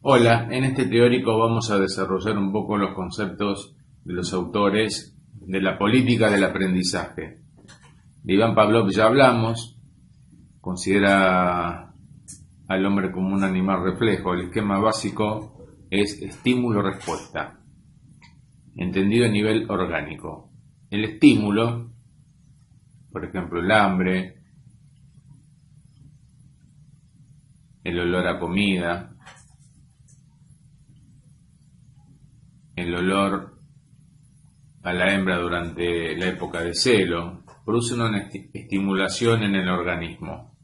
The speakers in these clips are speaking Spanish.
Hola, en este teórico vamos a desarrollar un poco los conceptos de los autores de la política del aprendizaje. De Iván Pavlov ya hablamos, considera al hombre como un animal reflejo. El esquema básico es estímulo-respuesta, entendido a nivel orgánico. El estímulo, por ejemplo, el hambre, el olor a comida, el olor a la hembra durante la época de celo, produce una estimulación en el organismo.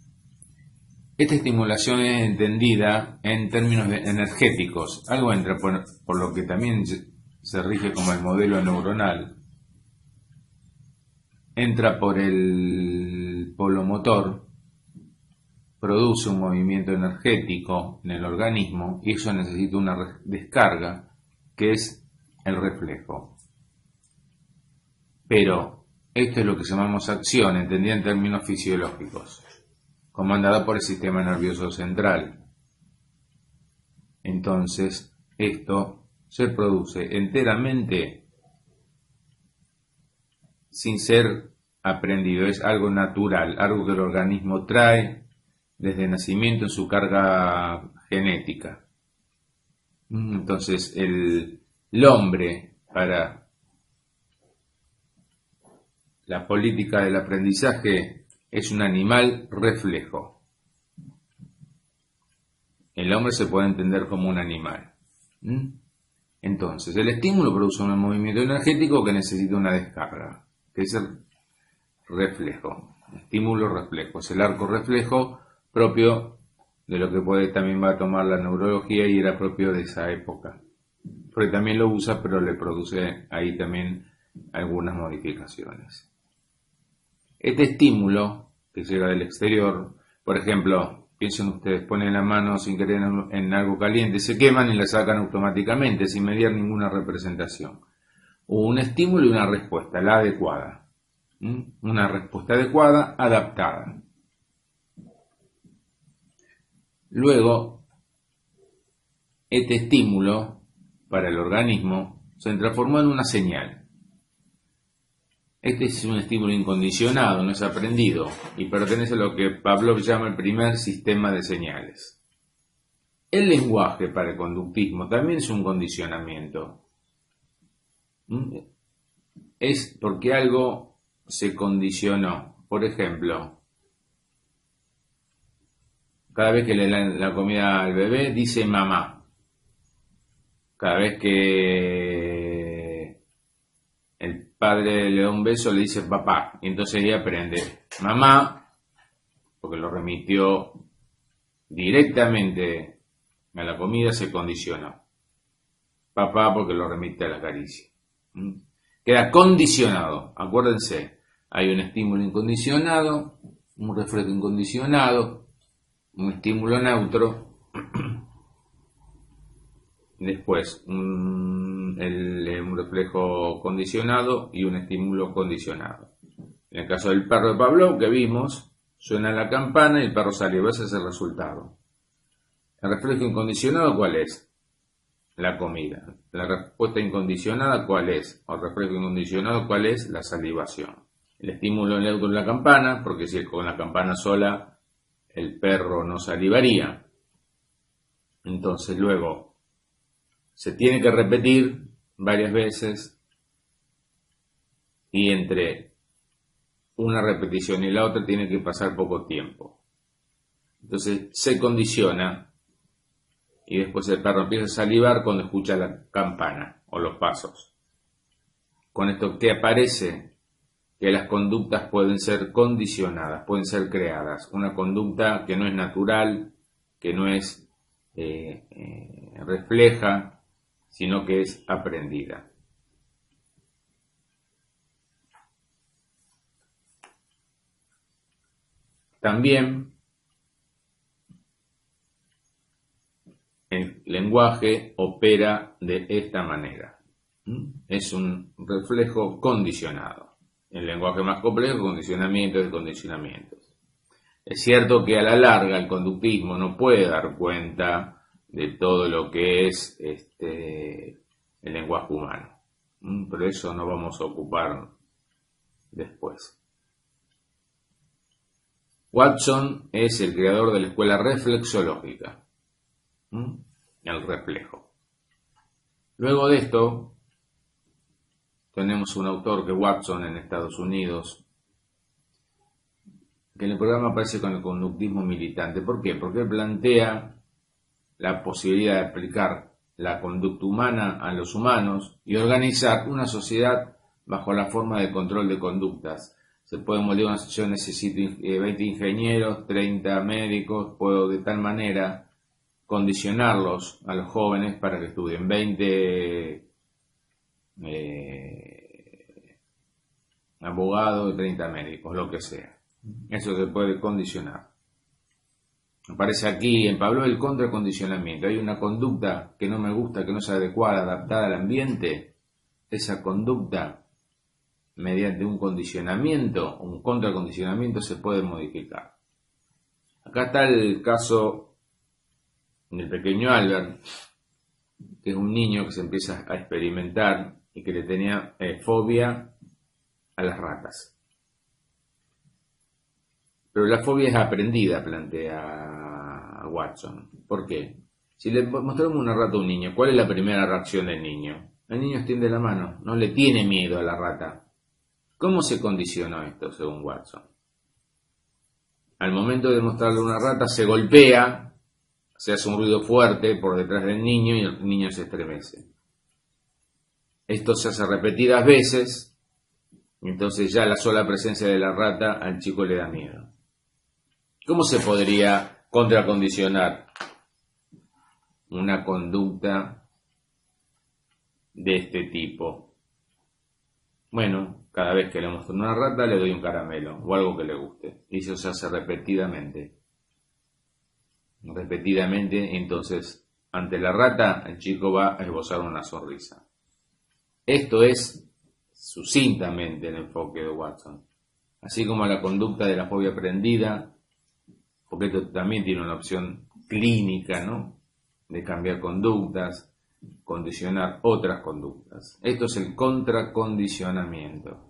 Esta estimulación es entendida en términos energéticos. Algo entra por lo que también se rige como el modelo neuronal. Entra por el polo motor, produce un movimiento energético en el organismo y eso necesita una descarga, que es el reflejo. Pero esto es lo que llamamos acción, entendida en términos fisiológicos, comandada por el sistema nervioso central. Entonces, esto se produce enteramente sin ser aprendido, es algo natural, algo que el organismo trae desde nacimiento en su carga genética. Entonces, el hombre, para la política del aprendizaje, es un animal reflejo. El hombre se puede entender como un animal. Entonces, el estímulo produce un movimiento energético que necesita una descarga, que es el reflejo. Estímulo-reflejo. Es el arco reflejo propio de lo que también va a tomar la neurología y era propio de esa época. Porque también lo usa, pero le produce ahí también algunas modificaciones. Este estímulo que llega del exterior, por ejemplo, piensen ustedes, ponen la mano sin querer en algo caliente, se queman y la sacan automáticamente sin mediar ninguna representación. Un estímulo y una respuesta, la adecuada. Una respuesta adecuada, adaptada. Luego, este estímulo para el organismo se transformó en una señal. Este es un estímulo incondicionado, no es aprendido, y pertenece a lo que Pavlov llama el primer sistema de señales. El lenguaje para el conductismo también es un condicionamiento. Es porque algo se condicionó. Por ejemplo, cada vez que le dan la comida al bebé, dice mamá. Cada vez que el padre le da un beso, le dice papá. Y entonces ella aprende mamá, porque lo remitió directamente a la comida, se condicionó. Papá, porque lo remite a la caricia. Queda condicionado. Acuérdense, hay un estímulo incondicionado, un reflejo incondicionado, un estímulo neutro, después un reflejo condicionado y un estímulo condicionado. En el caso del perro de Pavlov que vimos, suena la campana y el perro saliva, ese es el resultado. El reflejo incondicionado, ¿cuál es? La comida. La respuesta incondicionada, ¿cuál es? O el reflejo incondicionado, ¿cuál es? La salivación. El estímulo neutro es la campana, porque si es con la campana sola el perro no salivaría. Entonces luego se tiene que repetir varias veces y entre una repetición y la otra tiene que pasar poco tiempo. Entonces se condiciona y después el perro empieza a salivar cuando escucha la campana o los pasos. Con esto que aparece que las conductas pueden ser condicionadas, pueden ser creadas. Una conducta que no es natural, que no es refleja, sino que es aprendida. También el lenguaje opera de esta manera. Es un reflejo condicionado. El lenguaje más complejo, condicionamientos de condicionamientos. Es cierto que a la larga el conductismo no puede dar cuenta de todo lo que es el lenguaje humano. Pero eso nos vamos a ocupar después. Watson es el creador de la escuela reflexológica, el reflejo. Luego de esto, tenemos un autor que es Watson en Estados Unidos, que en el programa aparece con el conductismo militante. ¿Por qué? Porque él plantea la posibilidad de aplicar la conducta humana a los humanos y organizar una sociedad bajo la forma de control de conductas. Se puede moldear una sociedad, necesito 20 ingenieros, 30 médicos, puedo de tal manera condicionarlos a los jóvenes para que estudien 20 abogados y 30 médicos, lo que sea. Eso se puede condicionar. Aparece aquí en Pablo el contracondicionamiento. Hay una conducta que no me gusta, que no es adecuada, adaptada al ambiente. Esa conducta, mediante un condicionamiento, un contracondicionamiento, se puede modificar. Acá está el caso del pequeño Albert, que es un niño que se empieza a experimentar y que le tenía fobia a las ratas. Pero la fobia es aprendida, plantea Watson. ¿Por qué? Si le mostramos una rata a un niño, ¿cuál es la primera reacción del niño? El niño extiende la mano, no le tiene miedo a la rata. ¿Cómo se condicionó esto, según Watson? Al momento de mostrarle una rata, se golpea, se hace un ruido fuerte por detrás del niño y el niño se estremece. Esto se hace repetidas veces, entonces ya la sola presencia de la rata al chico le da miedo. ¿Cómo se podría contracondicionar una conducta de este tipo? Bueno, cada vez que le muestro una rata le doy un caramelo o algo que le guste. Y eso se hace repetidamente. Entonces, ante la rata, el chico va a esbozar una sonrisa. Esto es sucintamente el enfoque de Watson. Así como la conducta de la fobia aprendida, porque esto también tiene una opción clínica, ¿no? De cambiar conductas, condicionar otras conductas. Esto es el contracondicionamiento.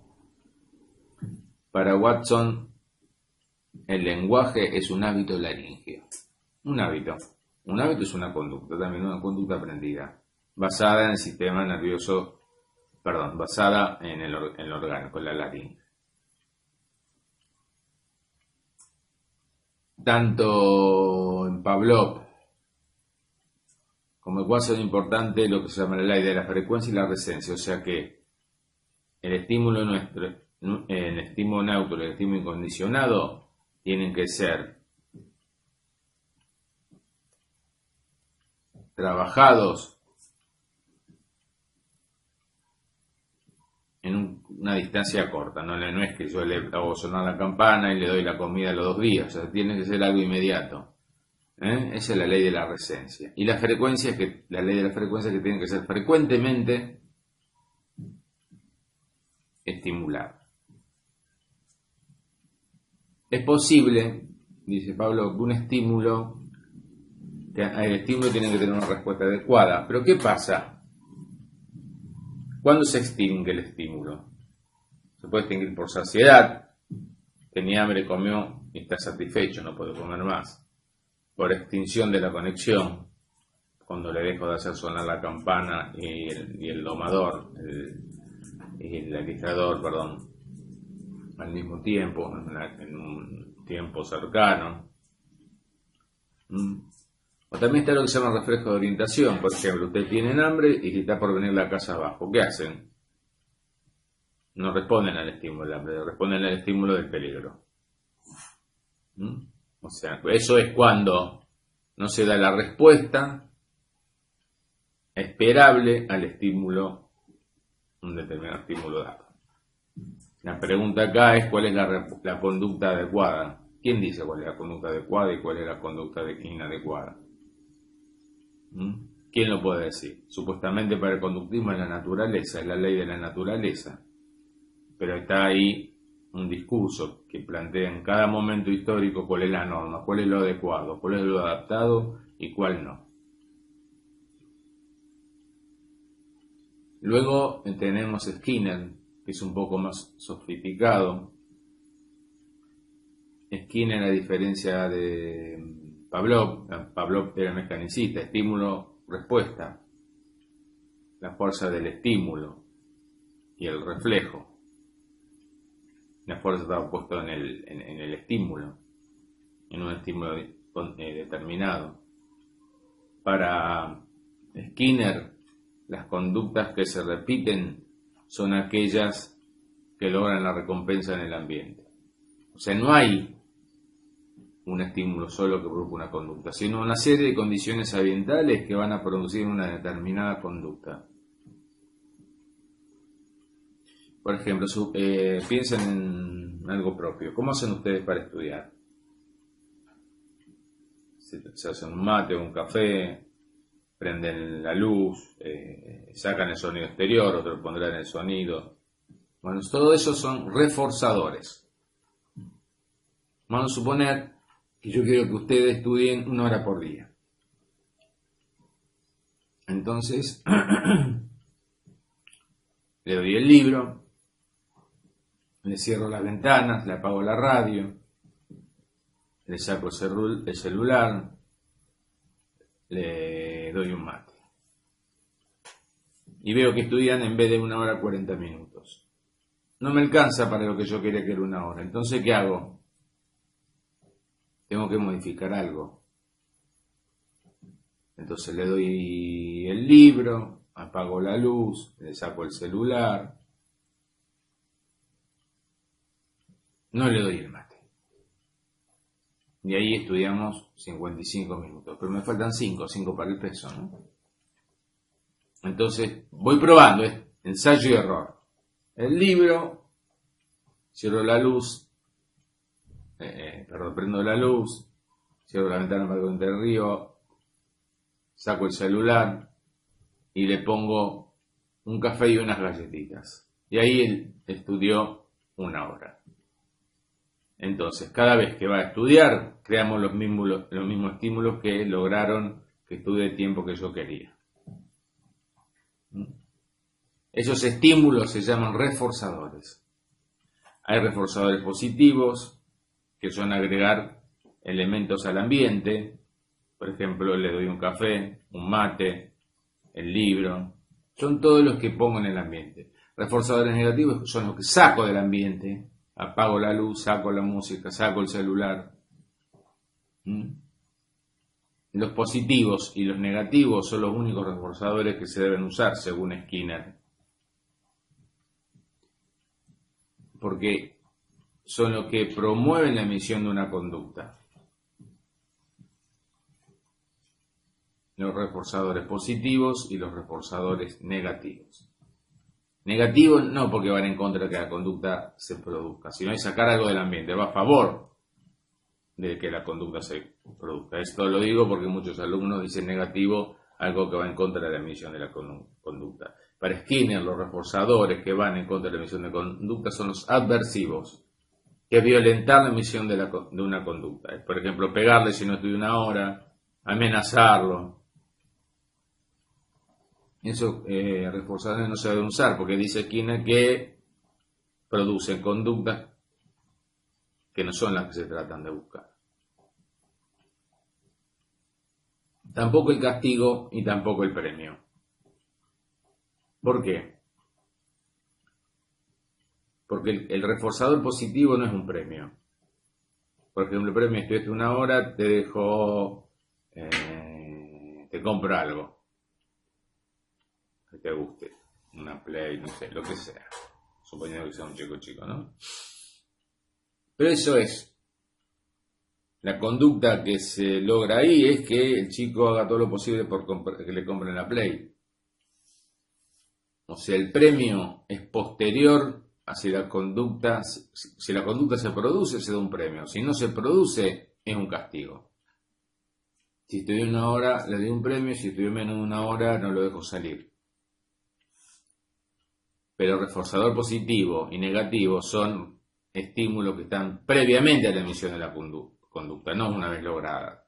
Para Watson, el lenguaje es un hábito laríngeo. Un hábito. Un hábito es una conducta, también una conducta aprendida, basada en el sistema nervioso, basada en el orgánico, en la laringe. Tanto en Pavlov como en Watson es importante lo que se llama la ley de la frecuencia y la recencia, o sea que el estímulo nuestro, el estímulo neutro y el estímulo incondicionado tienen que ser trabajados en una distancia corta, no es que yo le hago sonar la campana y le doy la comida a los 2 días, o sea, tiene que ser algo inmediato. Esa es la ley de la recencia. Y la frecuencia, la ley de la frecuencia que tiene que ser frecuentemente estimulada. Es posible, dice Pablo, que el estímulo tiene que tener una respuesta adecuada. Pero ¿qué pasa? ¿Cuándo se extingue el estímulo? Se puede extinguir por saciedad. Tenía hambre, comió y está satisfecho, no puede comer más. Por extinción de la conexión, cuando le dejo de hacer sonar la campana y el domador, el alijador, al mismo tiempo, en un tiempo cercano. O también está lo que se llama reflejo de orientación. Por ejemplo, ustedes tienen hambre y está por venir la casa abajo. ¿Qué hacen? No responden al estímulo del hambre, responden al estímulo del peligro. O sea, eso es cuando no se da la respuesta esperable al estímulo, un determinado estímulo dado. La pregunta acá es cuál es la conducta adecuada. ¿Quién dice cuál es la conducta adecuada y cuál es la conducta inadecuada? ¿Quién lo puede decir? Supuestamente para el conductismo es la naturaleza, es la ley de la naturaleza. Pero está ahí un discurso que plantea en cada momento histórico cuál es la norma, cuál es lo adecuado, cuál es lo adaptado y cuál no. Luego tenemos Skinner, que es un poco más sofisticado. Skinner, a diferencia de Pavlov era mecanicista, estímulo-respuesta, la fuerza del estímulo y el reflejo. La fuerza estaba puesta en el estímulo, en un estímulo determinado. Para Skinner, las conductas que se repiten son aquellas que logran la recompensa en el ambiente. O sea, no hay un estímulo solo que provoca una conducta, sino una serie de condiciones ambientales que van a producir una determinada conducta. Por ejemplo, piensen en algo propio. ¿Cómo hacen ustedes para estudiar? Se hacen un mate o un café, prenden la luz, sacan el sonido exterior, otros pondrán el sonido. Bueno, todo eso son reforzadores. Vamos a suponer que yo quiero que ustedes estudien 1 hora por día. Entonces, le doy el libro, le cierro las ventanas, le apago la radio, le saco el celular, le doy un mate. Y veo que estudian en vez de 1 hora 40 minutos. No me alcanza para lo que yo quería que era 1 hora. Entonces, ¿qué hago? Tengo que modificar algo. Entonces le doy el libro, apago la luz, le saco el celular. No le doy el mate. Y ahí estudiamos 55 minutos. Pero me faltan 5 para el peso, ¿no? Entonces voy probando, ensayo y error. El libro, cierro la luz, prendo la luz, cierro la ventana para que entre el río, saco el celular y le pongo un café y unas galletitas. Y ahí él estudió 1 hora. Entonces, cada vez que va a estudiar, creamos los mismos estímulos que lograron que estudie el tiempo que yo quería. Esos estímulos se llaman reforzadores. Hay reforzadores positivos, que son agregar elementos al ambiente. Por ejemplo, le doy un café, un mate, el libro. Son todos los que pongo en el ambiente. Reforzadores negativos son los que saco del ambiente. Apago la luz, saco la música, saco el celular. Los positivos y los negativos son los únicos reforzadores que se deben usar, según Skinner. Porque son los que promueven la emisión de una conducta. Los reforzadores positivos y los reforzadores negativos. Negativos no porque van en contra de que la conducta se produzca, sino de sacar algo del ambiente, va a favor de que la conducta se produzca. Esto lo digo porque muchos alumnos dicen negativo, algo que va en contra de la emisión de la conducta. Para Skinner, los reforzadores que van en contra de la emisión de conducta son los adversivos, que es violentar la emisión de una conducta. Por ejemplo, pegarle si no estudia 1 hora, amenazarlo. Esos reforzadores no se deben usar porque dice Skinner que producen conductas que no son las que se tratan de buscar. Tampoco el castigo y tampoco el premio. ¿Por qué? Porque el reforzador positivo no es un premio. Por ejemplo, el premio, estudiaste 1 hora, te dejo, te compro algo que te guste, una Play, no sé, lo que sea, suponiendo que sea un chico, ¿no? Pero eso es, la conducta que se logra ahí es que el chico haga todo lo posible por que le compren la Play. O sea, el premio es posterior a si la conducta se produce, se da un premio. Si no se produce, es un castigo. Si estudió 1 hora, le doy un premio. Si estudió menos de 1 hora, no lo dejo salir. Pero reforzador positivo y negativo son estímulos que están previamente a la emisión de la conducta, no una vez lograda.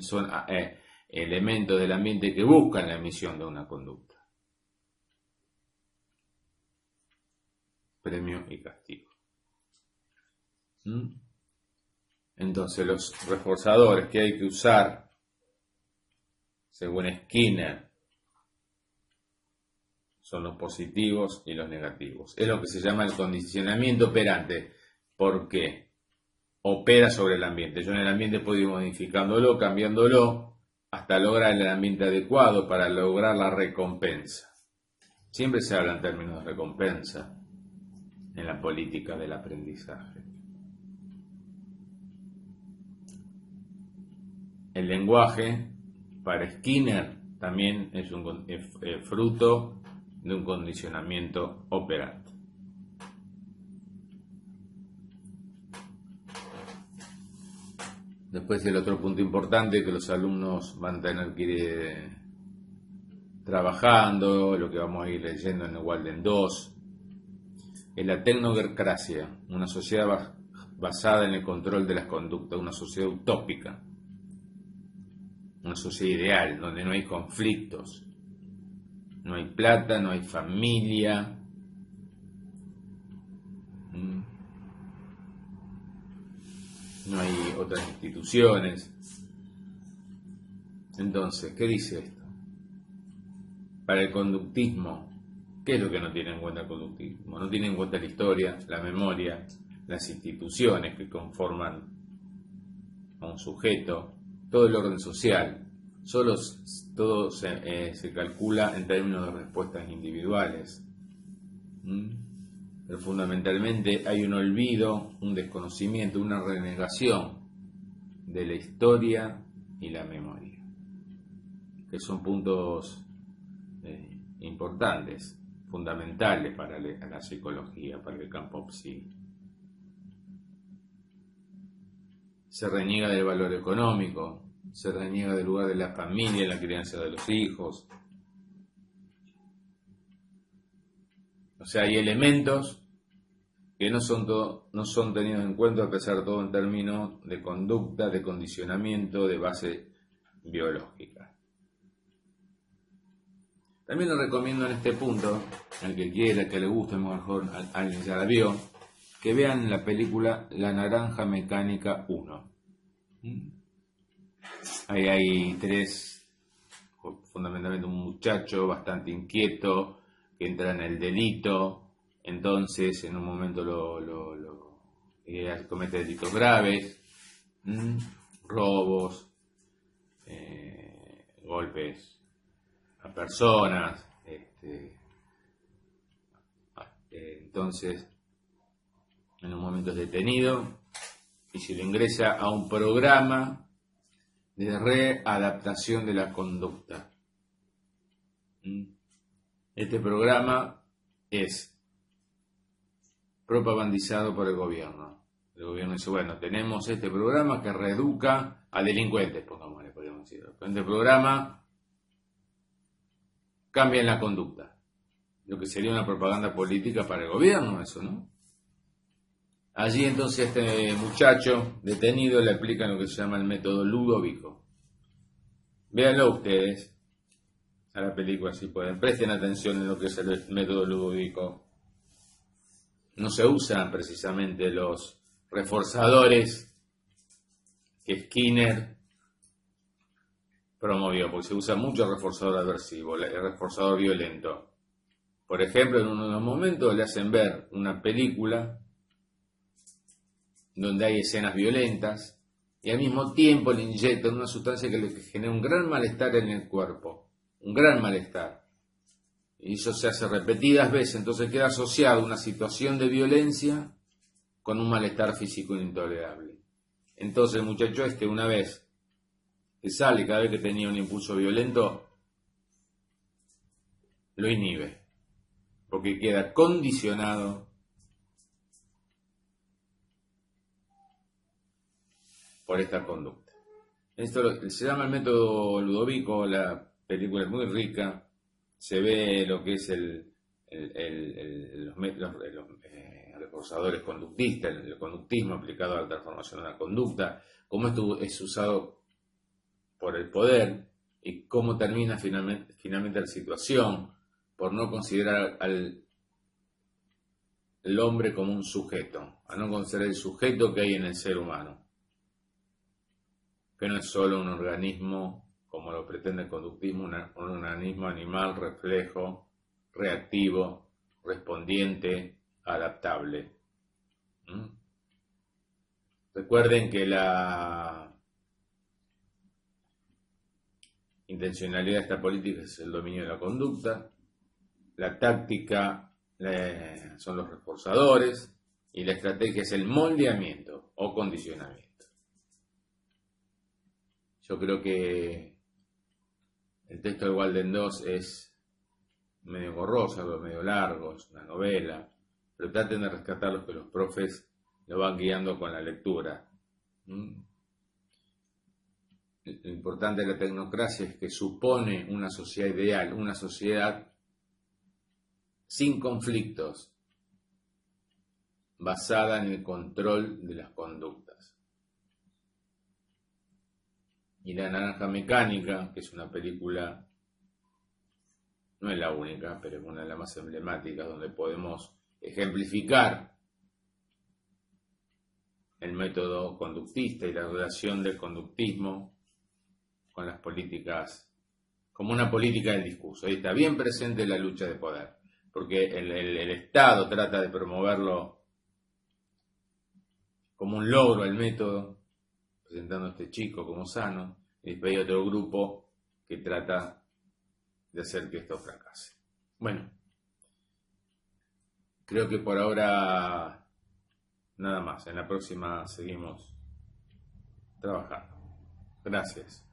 Son elementos del ambiente que buscan la emisión de una conducta. premio y castigo. Entonces los reforzadores que hay que usar, según Skinner, son los positivos y los negativos. Es lo que se llama el condicionamiento operante. ¿Por qué? Opera sobre el ambiente. Yo en el ambiente puedo ir modificándolo, cambiándolo, hasta lograr el ambiente adecuado para lograr la recompensa. Siempre se habla en términos de recompensa en la política del aprendizaje. El lenguaje, para Skinner, también es un fruto de un condicionamiento operante. Después el otro punto importante que los alumnos van a tener que ir trabajando, lo que vamos a ir leyendo en el Walden 2, es la tecnocracia, una sociedad basada en el control de las conductas, una sociedad utópica, una sociedad ideal, donde no hay conflictos, no hay plata, no hay familia, no hay otras instituciones. Entonces, ¿qué dice esto? Para el conductismo, ¿qué es lo que no tiene en cuenta el conductismo? No tiene en cuenta la historia, la memoria, las instituciones que conforman a un sujeto, todo el orden social. Todo se calcula en términos de respuestas individuales. Pero fundamentalmente hay un olvido, un desconocimiento, una renegación de la historia y la memoria, que son puntos importantes, fundamentales para la psicología, para el campo psi. Se reniega del valor económico, se reniega del lugar de la familia en la crianza de los hijos. O sea, hay elementos que no son tenidos en cuenta, a pesar de todo en términos de conducta, de condicionamiento, de base biológica. También les recomiendo en este punto, al que quiera, al que le guste, mejor alguien ya la vio, que vean la película La Naranja Mecánica 1. Ahí hay fundamentalmente un muchacho bastante inquieto que entra en el delito. Entonces, en un momento comete delitos graves, robos, golpes a personas. Entonces, en un momento es detenido y se le ingresa a un programa de readaptación de la conducta. Este programa es propagandizado por el gobierno. El gobierno dice, bueno, tenemos este programa que reeduca a delincuentes, pongámosle, podríamos decir. Este programa cambia en la conducta. Lo que sería una propaganda política para el gobierno, eso, ¿no? Allí entonces este muchacho detenido le aplican lo que se llama el método Ludovico. Véanlo ustedes a la película si pueden. Presten atención en lo que es el método Ludovico. No se usan precisamente los reforzadores que Skinner promovió, porque se usa mucho el reforzador aversivo, el reforzador violento. Por ejemplo, en uno de los momentos le hacen ver una película donde hay escenas violentas y al mismo tiempo le inyectan una sustancia que le genera un gran malestar en el cuerpo, un gran malestar. Y eso se hace repetidas veces, entonces queda asociado una situación de violencia con un malestar físico intolerable. Entonces el muchacho una vez que sale, cada vez que tenía un impulso violento, lo inhibe, porque queda condicionado por esta conducta. Esto se llama el método Ludovico, la película es muy rica, se ve lo que es los reforzadores conductistas, el conductismo aplicado a la transformación de la conducta, cómo esto es usado por el poder y cómo termina finalmente la situación por no considerar el hombre como un sujeto, a no conocer el sujeto que hay en el ser humano, que no es solo un organismo, como lo pretende el conductismo, un organismo animal, reflejo, reactivo, respondiente, adaptable. Recuerden que la intencionalidad de esta política es el dominio de la conducta, la táctica son los reforzadores y la estrategia es el moldeamiento o condicionamiento. Yo creo que el texto de Walden 2 es medio engorroso, medio largo, es una novela, pero traten de rescatar los que los profes lo van guiando con la lectura. Lo importante de la tecnocracia es que supone una sociedad ideal, una sociedad sin conflictos, basada en el control de las conductas. Y La Naranja Mecánica, que es una película, no es la única, pero es una de las más emblemáticas, donde podemos ejemplificar el método conductista y la relación del conductismo con las políticas, como una política del discurso. Ahí está bien presente la lucha de poder, porque el Estado trata de promoverlo como un logro el método, presentando a este chico como sano, y después hay otro grupo que trata de hacer que esto fracase. Bueno, creo que por ahora nada más. En la próxima seguimos trabajando. Gracias.